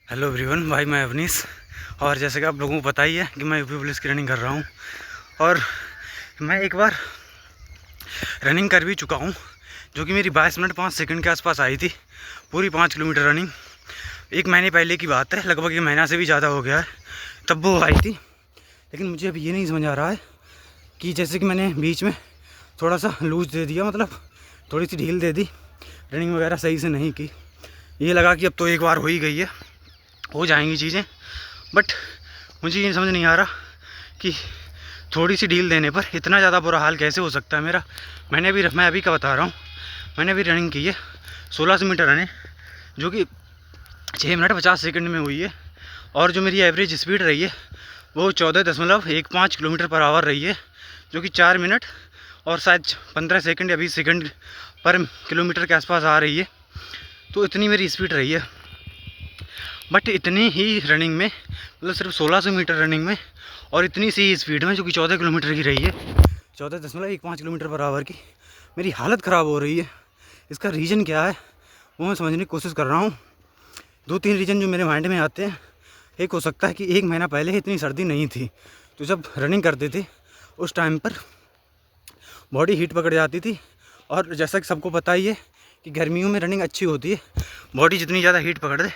Hello everyone, भाई मैं अवनीश। और जैसे कि आप लोगों को पता ही है कि मैं यूपी पुलिस की रनिंग कर रहा हूँ। और मैं एक बार रनिंग कर भी चुका हूँ, जो कि मेरी 22 मिनट 5 सेकंड के आसपास आई थी। पूरी 5 किलोमीटर रनिंग 1 महीने पहले की बात है, लगभग 1 महीना से भी ज़्यादा हो गया है तब वो आई थी। लेकिन मुझे अभी ये नहीं समझ आ रहा है कि जैसे कि मैंने बीच में थोड़ा सा लूज दे दिया, मतलब थोड़ी सी ढील दे दी, रनिंग वगैरह सही से नहीं की। ये लगा कि अब तो एक बार हो ही गई है, हो जाएंगी चीज़ें। बट मुझे ये समझ नहीं आ रहा कि थोड़ी सी ढील देने पर इतना ज़्यादा बुरा हाल कैसे हो सकता है मेरा। मैं अभी का बता रहा हूँ, मैंने अभी रनिंग की है 1600 मीटर रनिंग, जो कि 6 मिनट 50 सेकंड में हुई है। और जो मेरी एवरेज स्पीड रही है वो 14.15 किलोमीटर पर आवर रही है, जो कि 4 मिनट और शायद 15 सेकंड या 20 सेकंड पर किलोमीटर के आसपास आ रही है। तो इतनी मेरी स्पीड रही है। बट इतनी ही रनिंग में, मतलब सिर्फ 1600 मीटर रनिंग में और इतनी सी स्पीड में, जो कि 14 किलोमीटर की रही है, 14.15 किलोमीटर पर आवर की, मेरी हालत ख़राब हो रही है। इसका रीज़न क्या है वो मैं समझने की कोशिश कर रहा हूँ। 2-3 रीज़न जो मेरे माइंड में आते हैं। एक हो सकता है कि 1 महीना पहले इतनी सर्दी नहीं थी, तो जब रनिंग करते थे उस टाइम पर बॉडी हीट पकड़ जाती थी। और जैसा कि सबको पता ही है कि गर्मियों में रनिंग अच्छी होती है, बॉडी जितनी ज़्यादा हीट पकड़ दे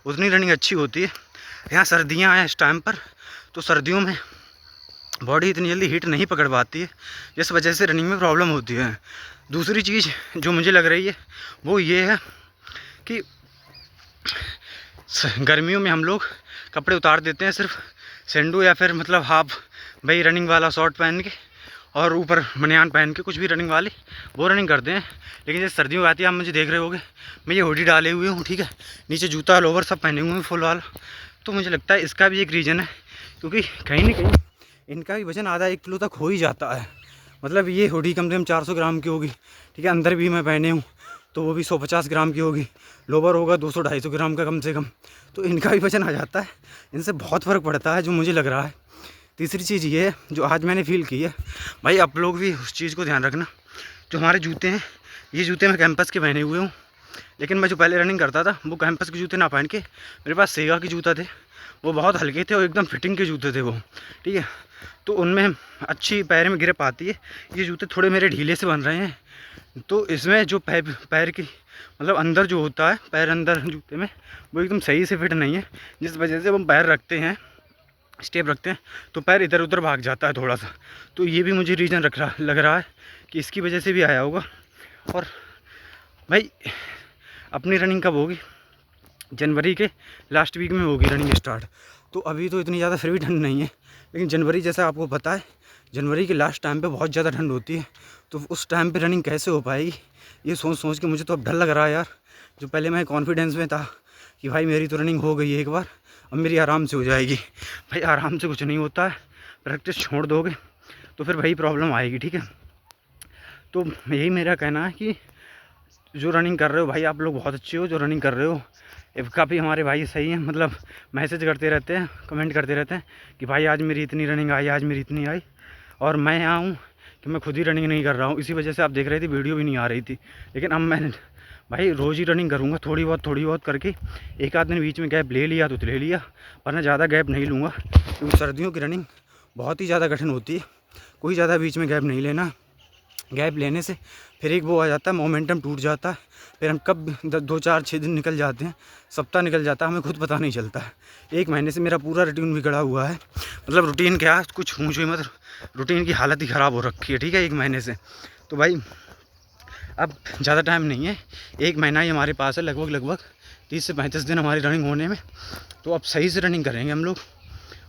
उतनी रनिंग अच्छी होती है। यहाँ सर्दियाँ हैं इस टाइम पर, तो सर्दियों में बॉडी इतनी जल्दी हीट नहीं पकड़ पाती है, जिस वजह से रनिंग में प्रॉब्लम होती है। दूसरी चीज़ जो मुझे लग रही है वो ये है कि गर्मियों में हम लोग कपड़े उतार देते हैं, सिर्फ सेंडू या फिर मतलब हाफ भाई रनिंग वाला शॉर्ट पहन के और ऊपर बनियान पहन के, कुछ भी रनिंग वाली, वो रनिंग करते हैं। लेकिन जैसे सर्दियों आती है, आप मुझे देख रहे होगे मैं ये हुडी डाले हुए हूँ, ठीक है, नीचे जूता लोवर सब पहने हुए हैं फुल वाला। तो मुझे लगता है इसका भी एक रीज़न है, क्योंकि कहीं ना कहीं इनका भी वजन आधा 1 किलो तक हो ही जाता है। मतलब ये हुडी कम से कम 400 ग्राम की होगी, ठीक है, अंदर भी मैं पहने हूँ तो वो भी 150 ग्राम की होगी, लोवर होगा 200-250 ग्राम का कम से कम। तो इनका भी वजन आ जाता है, इनसे बहुत फ़र्क पड़ता है जो मुझे लग रहा है। तीसरी चीज़ ये है जो आज मैंने फील की है, भाई आप लोग भी उस चीज़ को ध्यान रखना। जो हमारे जूते हैं, ये जूते मैं कैंपस के पहने हुए हूँ, लेकिन मैं जो पहले रनिंग करता था वो कैंपस के जूते ना पहन के मेरे पास सेगा के जूता थे। वो बहुत हल्के थे और एकदम फिटिंग के जूते थे वो, ठीक है, तो उनमें अच्छी पैर में ग्रिप आती है। ये जूते थोड़े मेरे ढीले से बन रहे हैं, तो इसमें जो पैर की मतलब अंदर जो होता है, पैर अंदर जूते में, वो एकदम सही से फिट नहीं है, जिस वजह से हम पैर रखते हैं, स्टेप रखते हैं, तो पैर इधर उधर भाग जाता है थोड़ा सा। तो ये भी मुझे रीज़न लग रहा है कि इसकी वजह से भी आया होगा। और भाई अपनी रनिंग कब होगी? जनवरी के लास्ट वीक में होगी रनिंग स्टार्ट। तो अभी तो इतनी ज़्यादा फिर भी ठंड नहीं है, लेकिन जनवरी, जैसा आपको पता है, जनवरी के लास्ट टाइम पे बहुत ज़्यादा ठंड होती है। तो उस टाइम पे रनिंग कैसे हो पाएगी, ये सोच सोच के मुझे तो अब डर लग रहा है यार। जो पहले मैं कॉन्फिडेंस में था कि भाई मेरी तो रनिंग हो गई है एक बार, अब मेरी आराम से हो जाएगी। भाई आराम से कुछ नहीं होता है, प्रैक्टिस छोड़ दोगे तो फिर वही प्रॉब्लम आएगी, ठीक है। तो यही मेरा कहना है कि जो रनिंग कर रहे हो भाई, आप लोग बहुत अच्छे हो जो रनिंग कर रहे हो। काफ़ी हमारे भाई सही हैं, मतलब मैसेज करते रहते हैं, कमेंट करते रहते हैं कि भाई आज मेरी इतनी रनिंग आई, आज मेरी इतनी आई। और मैं यहाँ हूँ कि मैं खुद ही रनिंग नहीं कर रहा हूँ, इसी वजह से आप देख रहे थे वीडियो भी नहीं आ रही थी। लेकिन अब मैं भाई रोज़ ही रनिंग करूँगा, थोड़ी बहुत करके। एक आध दिन बीच में गैप ले लिया तो ले लिया, वरना ज़्यादा गैप नहीं लूँगा, क्योंकि सर्दियों की रनिंग बहुत ही ज़्यादा कठिन होती है। कोई ज़्यादा बीच में गैप नहीं लेना। गैप लेने से फिर एक वो आ जाता है, मोमेंटम टूट जाता है। फिर हम कब 2-4-6 दिन निकल जाते हैं, सप्ताह निकल जाता है, हमें खुद पता नहीं चलता है। 1 महीने से मेरा पूरा रूटीन बिगड़ा हुआ है। मतलब रूटीन क्या, कुछ पूछो ही मत, रूटीन की हालत ही ख़राब हो रखी है, ठीक है, 1 महीने से। तो भाई अब ज़्यादा टाइम नहीं है, 1 महीना ही हमारे पास है, लगभग 30 से 35 दिन हमारी रनिंग होने में। तो अब सही से रनिंग करेंगे हम लोग।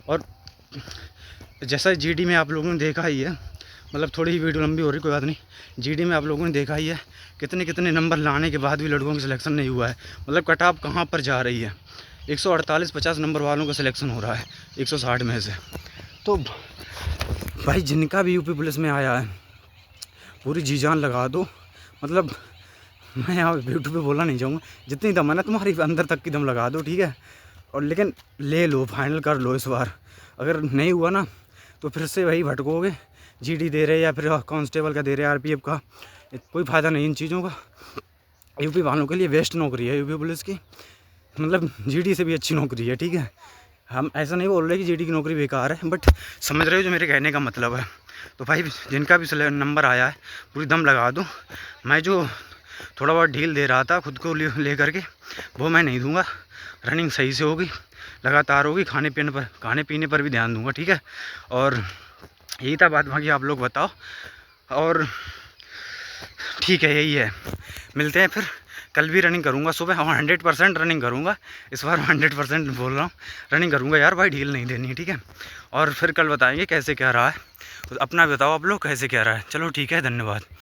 और जैसा जीडी में आप लोगों ने देखा ही है, मतलब थोड़ी ही वीडियो लंबी हो रही, कोई बात नहीं, जीडी में आप लोगों ने देखा ही है कितने नंबर लाने के बाद भी लड़कों का सिलेक्शन नहीं हुआ है। मतलब कट ऑफ कहाँ पर जा रही है, 148-50 नंबर वालों का सिलेक्शन हो रहा है 160 में से। तो भाई जिनका भी यूपी पुलिस में आया है, पूरी जी जान लगा दो। मतलब मैं यहाँ यूट्यूब पे बोलना नहीं चाहूँगा, जितनी दम है ना तुम्हारी अंदर तक की दम लगा दो, ठीक है। और लेकिन ले लो, फाइनल कर लो इस बार। अगर नहीं हुआ ना तो फिर से वही भटकोगे, जीडी दे रहे या फिर कांस्टेबल का दे रहे, आरपीएफ का, कोई फ़ायदा नहीं इन चीज़ों का। यूपी वालों के लिए वेस्ट नौकरी है यूपी पुलिस की। मतलब जीडी से भी अच्छी नौकरी है, ठीक है। हम ऐसा नहीं बोल रहे कि जीडी की नौकरी बेकार है, बट समझ रहे हो जो मेरे कहने का मतलब है। तो भाई जिनका भी नंबर आया है पूरी दम लगा दूँ। मैं जो थोड़ा बहुत ढील दे रहा था खुद को ले करके, वो मैं नहीं दूंगा। रनिंग सही से होगी, लगातार होगी, खाने पीने पर भी ध्यान दूंगा, ठीक है। और यही था बात, बाकी आप लोग बताओ। और ठीक है, यही है, मिलते हैं फिर। कल भी रनिंग करूँगा सुबह, और 100% रनिंग करूँगा। इस बार 100% बोल रहा हूँ, रनिंग करूँगा यार भाई, ढील नहीं देनी है, ठीक है। और फिर कल बताएंगे कैसे क्या रहा है। तो अपना बताओ आप लोग कैसे क्या रहा है। चलो ठीक है, धन्यवाद।